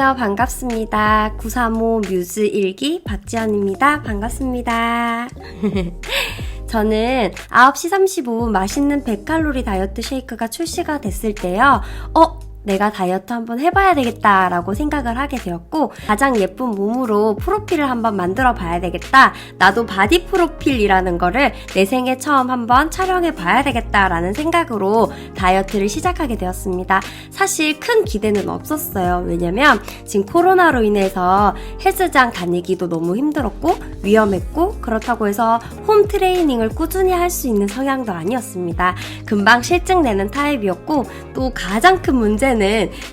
안녕하세요. 반갑습니다. 935 뮤즈 일기 박지연입니다. 반갑습니다. 저는 9시 35분 맛있는 100칼로리 다이어트 쉐이크가 출시가 됐을 때요. 내가 다이어트 한번 해봐야 되겠다 라고 생각을 하게 되었고, 가장 예쁜 몸으로 프로필을 한번 만들어 봐야 되겠다, 나도 바디 프로필이라는 거를 내 생에 처음 한번 촬영해 봐야 되겠다 라는 생각으로 다이어트를 시작하게 되었습니다. 사실 큰 기대는 없었어요. 왜냐면 지금 코로나로 인해서 헬스장 다니기도 너무 힘들었고 위험했고, 그렇다고 해서 홈 트레이닝을 꾸준히 할 수 있는 성향도 아니었습니다. 금방 실증 내는 타입이었고, 또 가장 큰 문제는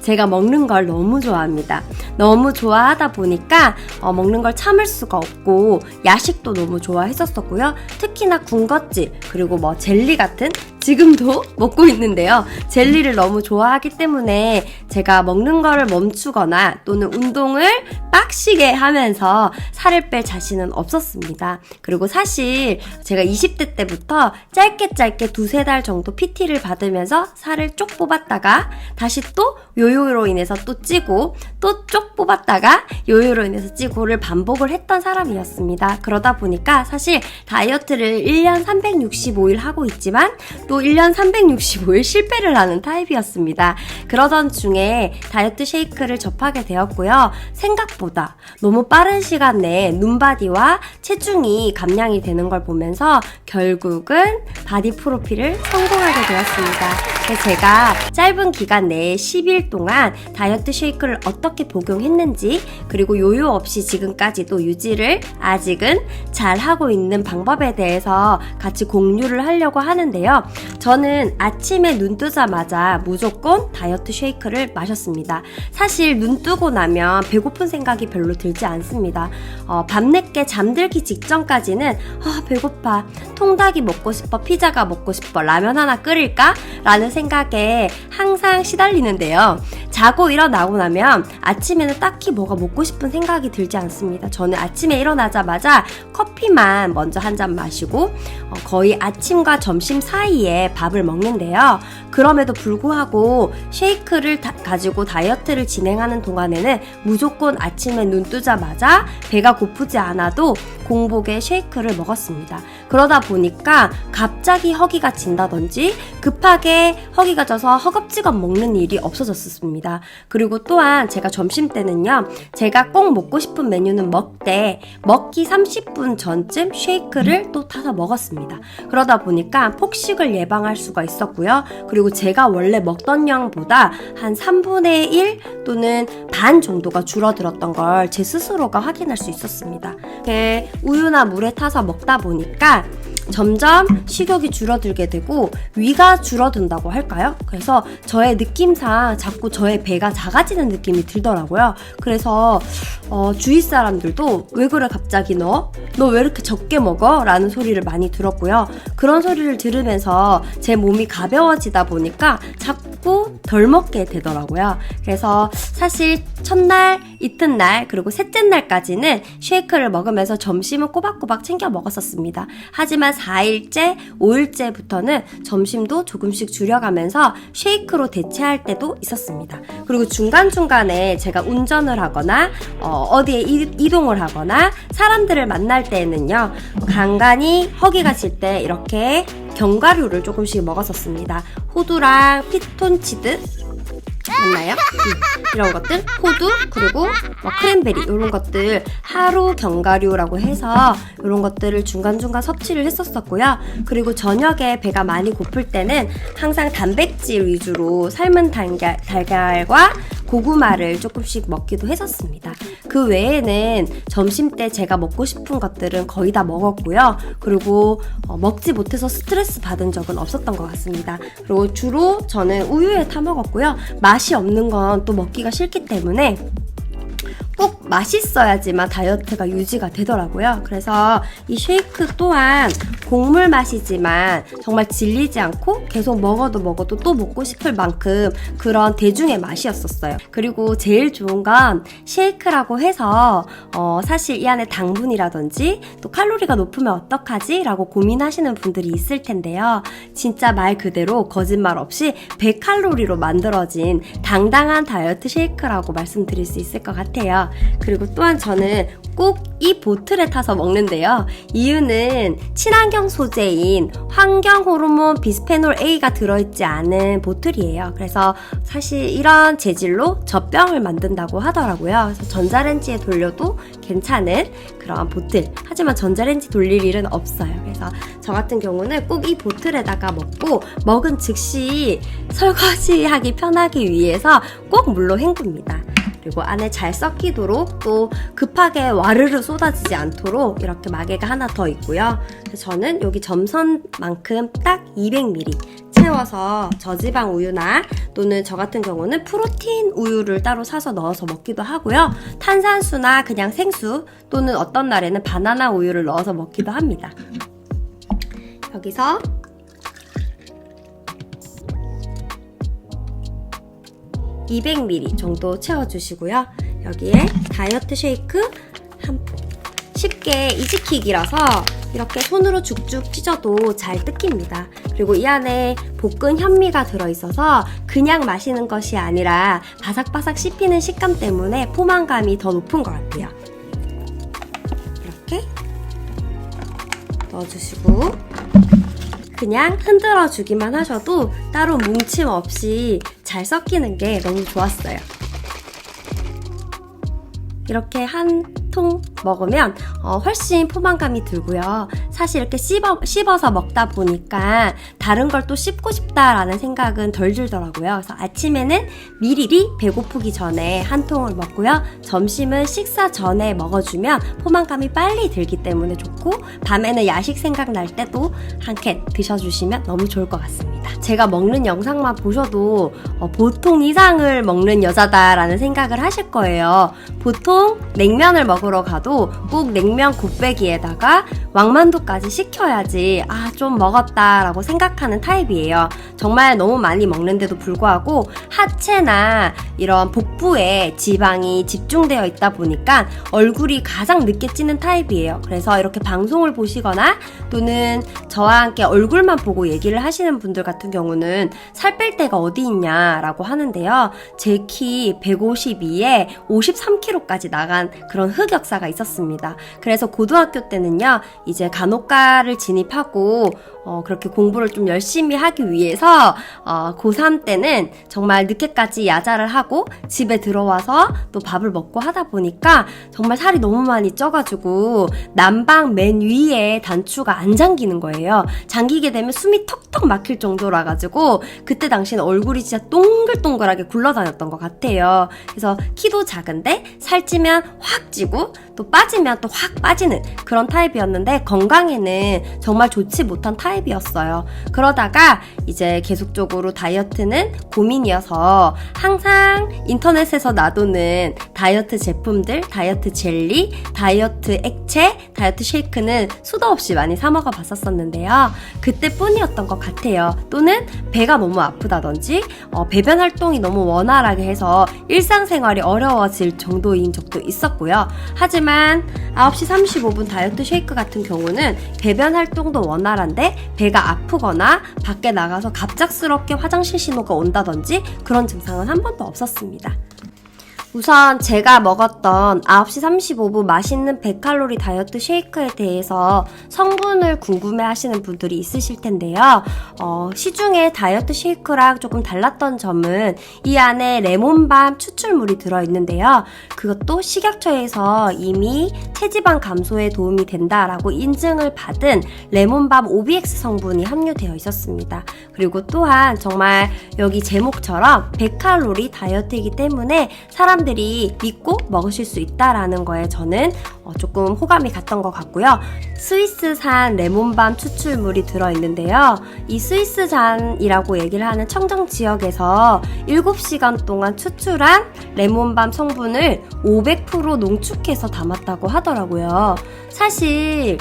제가 먹는 걸 너무 좋아합니다. 너무 좋아하다 보니까 먹는 걸 참을 수가 없고, 야식도 너무 좋아했었고요. 특히나 군것질, 그리고 젤리 같은, 지금도 먹고 있는데요. 젤리를 너무 좋아하기 때문에 제가 먹는 거를 멈추거나 또는 운동을 빡시게 하면서 살을 뺄 자신은 없었습니다. 그리고 사실 제가 20대 때부터 짧게 두세 달 정도 PT를 받으면서 살을 쪽 뽑았다가 다시 또 요요로 인해서 또 찌고, 또 쪽 뽑았다가 요요로 인해서 찌고를 반복을 했던 사람이었습니다. 그러다 보니까 사실 다이어트를 1년 365일 하고 있지만 또 1년 365일 실패를 하는 타입이었습니다. 그러던 중에 다이어트 쉐이크를 접하게 되었고요. 생각보다 너무 빠른 시간 내에 눈바디와 체중이 감량이 되는 걸 보면서 결국은 바디 프로필을 성공하게 되었습니다. 그래서 제가 짧은 기간 내에 10일 동안 다이어트 쉐이크를 어떻게 복용했는지, 그리고 요요 없이 지금까지도 유지를 아직은 잘 하고 있는 방법에 대해서 같이 공유를 하려고 하는데요. 저는 아침에 눈 뜨자마자 무조건 다이어트 쉐이크를 마셨습니다. 사실 눈 뜨고 나면 배고픈 생각이 별로 들지 않습니다. 밤늦게 잠들기 직전까지는 배고파, 통닭이 먹고 싶어, 피자가 먹고 싶어, 라면 하나 끓일까? 라는 생각에 항상 시달리는데요. 자고 일어나고 나면 아침에는 딱히 뭐가 먹고 싶은 생각이 들지 않습니다. 저는 아침에 일어나자마자 커피만 먼저 한 잔 마시고 거의 아침과 점심 사이에 밥을 먹는데요. 그럼에도 불구하고 쉐이크를 가지고 다이어트를 진행하는 동안에는 무조건 아침에 눈 뜨자마자 배가 고프지 않아도 공복에 쉐이크를 먹었습니다. 그러다 보니까 갑자기 허기가 진다든지 급하게 허기가 져서 허겁지겁 먹는 일이 없어졌습니다. 그리고 또한 제가 점심 때는요, 제가 꼭 먹고 싶은 메뉴는 먹기 30분 전쯤 쉐이크를 또 타서 먹었습니다. 그러다 보니까 폭식을 예방할 수가 있었고요. 그리고 제가 원래 먹던 양보다 한 3분의 1 또는 반 정도가 줄어들었던 걸 제 스스로가 확인할 수 있었습니다. 우유나 물에 타서 먹다 보니까 점점 식욕이 줄어들게 되고 위가 줄어든다고 할까요? 그래서 저의 느낌상 자꾸 저의 배가 작아지는 느낌이 들더라고요. 그래서 주위 사람들도 왜 그래 갑자기 너 왜 이렇게 적게 먹어? 라는 소리를 많이 들었고요. 그런 소리를 들으면서 제 몸이 가벼워지다 보니까 자꾸 덜 먹게 되더라고요. 그래서 사실 첫날, 이튿날, 그리고 셋째 날까지는 쉐이크를 먹으면서 점심은 꼬박꼬박 챙겨 먹었었습니다. 하지만 4일째, 5일째부터는 점심도 조금씩 줄여가면서 쉐이크로 대체할 때도 있었습니다. 그리고 중간중간에 제가 운전을 하거나 어디에 이동을 하거나 사람들을 만날 때에는요, 간간히 허기가 질 때 이렇게 견과류를 조금씩 먹었었습니다. 호두랑 피톤치드 맞나요? 이런 것들, 호두, 그리고 크랜베리, 이런 것들 하루 견과류라고 해서 이런 것들을 중간중간 섭취를 했었고요. 그리고 저녁에 배가 많이 고플 때는 항상 단백질 위주로 삶은 달걀과 고구마를 조금씩 먹기도 했었습니다. 그 외에는 점심때 제가 먹고 싶은 것들은 거의 다 먹었고요. 그리고 먹지 못해서 스트레스 받은 적은 없었던 것 같습니다. 그리고 주로 저는 우유에 타 먹었고요. 맛이 없는 건 또 먹기가 싫기 때문에 꼭 맛있어야지만 다이어트가 유지가 되더라고요. 그래서 이 쉐이크 또한 곡물 맛이지만 정말 질리지 않고 계속 먹어도 또 먹고 싶을 만큼 그런 대중의 맛이었었어요. 그리고 제일 좋은 건 쉐이크라고 해서 사실 이 안에 당분이라든지 또 칼로리가 높으면 어떡하지? 라고 고민하시는 분들이 있을 텐데요. 진짜 말 그대로 거짓말 없이 100칼로리로 만들어진 당당한 다이어트 쉐이크라고 말씀드릴 수 있을 것 같아요. 그리고 또한 저는 꼭 이 보틀에 타서 먹는데요. 이유는 친환경 소재인 환경 호르몬 비스페놀 A가 들어있지 않은 보틀이에요. 그래서 사실 이런 재질로 젖병을 만든다고 하더라고요. 그래서 전자레인지에 돌려도 괜찮은 그런 보틀. 하지만 전자레인지 돌릴 일은 없어요. 그래서 저 같은 경우는 꼭 이 보틀에다가 먹고 먹은 즉시 설거지하기 편하기 위해서 꼭 물로 헹굽니다. 그리고 안에 잘 섞이도록 또 급하게 와르르 쏟아지지 않도록 이렇게 마개가 하나 더 있고요. 그래서 저는 여기 점선만큼 딱 200ml 채워서 저지방 우유나 또는 저 같은 경우는 프로틴 우유를 따로 사서 넣어서 먹기도 하고요. 탄산수나 그냥 생수 또는 어떤 날에는 바나나 우유를 넣어서 먹기도 합니다. 여기서 200ml 정도 채워주시고요. 여기에 다이어트 쉐이크 쉽게 이지킥이라서 이렇게 손으로 쭉쭉 찢어도 잘 뜯깁니다. 그리고 이 안에 볶은 현미가 들어있어서 그냥 마시는 것이 아니라 바삭바삭 씹히는 식감 때문에 포만감이 더 높은 것 같아요. 이렇게 넣어주시고 그냥 흔들어 주기만 하셔도 따로 뭉침 없이 잘 섞이는 게 너무 좋았어요. 이렇게 한 통 먹으면 훨씬 포만감이 들고요. 사실 이렇게 씹어서 먹다 보니까 다른 걸 또 씹고 싶다라는 생각은 덜 들더라고요. 그래서 아침에는 미리리 배고프기 전에 한 통을 먹고요. 점심은 식사 전에 먹어주면 포만감이 빨리 들기 때문에 좋고 밤에는 야식 생각날 때도 한 캔 드셔주시면 너무 좋을 것 같습니다. 제가 먹는 영상만 보셔도 보통 이상을 먹는 여자다라는 생각을 하실 거예요. 보통 냉면을 먹으러 가도 꼭 냉면 곱빼기에다가 왕만두까지 시켜야지 좀 먹었다라고 생각하는 타입이에요. 정말 너무 많이 먹는데도 불구하고 하체나 이런 복부에 지방이 집중되어 있다 보니까 얼굴이 가장 늦게 찌는 타입이에요. 그래서 이렇게 방송을 보시거나 또는 저와 함께 얼굴만 보고 얘기를 하시는 분들 같은 경우는 살 뺄 데가 어디 있냐라고 하는데요. 제 키 152에 53kg까지 나간 그런 흑역사가 있었습니다. 그래서 고등학교 때는요, 이제 간호과를 진입하고 그렇게 공부를 좀 열심히 하기 위해서 고3 때는 정말 늦게까지 야자를 하고 집에 들어와서 또 밥을 먹고 하다 보니까 정말 살이 너무 많이 쪄가지고 난방 맨 위에 단추가 안 잠기는 거예요. 잠기게 되면 숨이 턱턱 막힐 정도라 가지고 그때 당시는 얼굴이 진짜 동글동글하게 굴러다녔던 것 같아요. 그래서 키도 작은데 살찌면 확 찌고 또 빠지면 또 확 빠지는 그런 타입이었는데 건강에는 정말 좋지 못한 타입이었어요. 그러다가 이제 계속적으로 다이어트는 고민이어서 항상 인터넷에서 놔두는 다이어트 제품들, 다이어트 젤리, 다이어트 액체, 다이어트 쉐이크는 수도 없이 많이 사 먹어 봤었는데요. 그때뿐이었던 것 같아요. 또는 배가 너무 아프다든지 배변 활동이 너무 원활하게 해서 일상생활이 어려워질 정도인 적도 있었고요. 하지만 9시 35분 다이어트 쉐이크 같은 경우는 배변 활동도 원활한데 배가 아프거나 밖에 나가서 갑작스럽게 화장실 신호가 온다든지 그런 증상은 한 번도 없었습니다. 우선 제가 먹었던 9시 35분 맛있는 100칼로리 다이어트 쉐이크에 대해서 성분을 궁금해 하시는 분들이 있으실 텐데요. 시중에 다이어트 쉐이크랑 조금 달랐던 점은 이 안에 레몬밤 추출물이 들어있는데요. 그것도 식약처에서 이미 체지방 감소에 도움이 된다라고 인증을 받은 레몬밤 OBX 성분이 함유되어 있었습니다. 그리고 또한 정말 여기 제목처럼 100칼로리 다이어트이기 때문에 사람들이 사람들이 믿고 먹으실 수 있다라는 거에 저는 조금 호감이 갔던 것 같고요. 스위스산 레몬밤 추출물이 들어있는데요. 이 스위스산이라고 얘기를 하는 청정 지역에서 7시간 동안 추출한 레몬밤 성분을 500% 농축해서 담았다고 하더라고요. 사실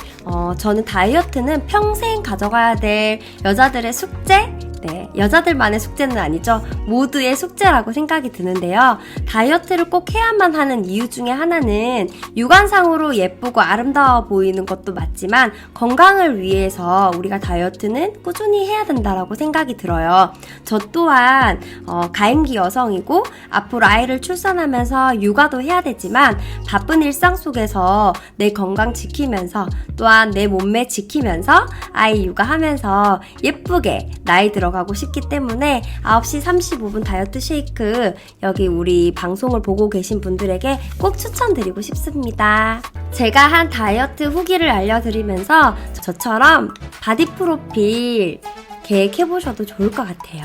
저는 다이어트는 평생 가져가야 될 여자들의 숙제? 네, 여자들만의 숙제는 아니죠. 모두의 숙제라고 생각이 드는데요. 다이어트를 꼭 해야만 하는 이유 중에 하나는 육안상으로 예쁘고 아름다워 보이는 것도 맞지만 건강을 위해서 우리가 다이어트는 꾸준히 해야 된다라고 생각이 들어요. 저 또한 가임기 여성이고 앞으로 아이를 출산하면서 육아도 해야 되지만 바쁜 일상 속에서 내 건강 지키면서 또한 내 몸매 지키면서 아이 육아하면서 예쁘게 나이 들어가고 싶기 때문에 9시 35분 다이어트 쉐이크 여기 우리 방송을 보고 계신 분들에게 꼭 추천드리고 싶습니다. 제가 한 다이어트 후기를 알려드리면서 저처럼 바디 프로필 계획해보셔도 좋을 것 같아요.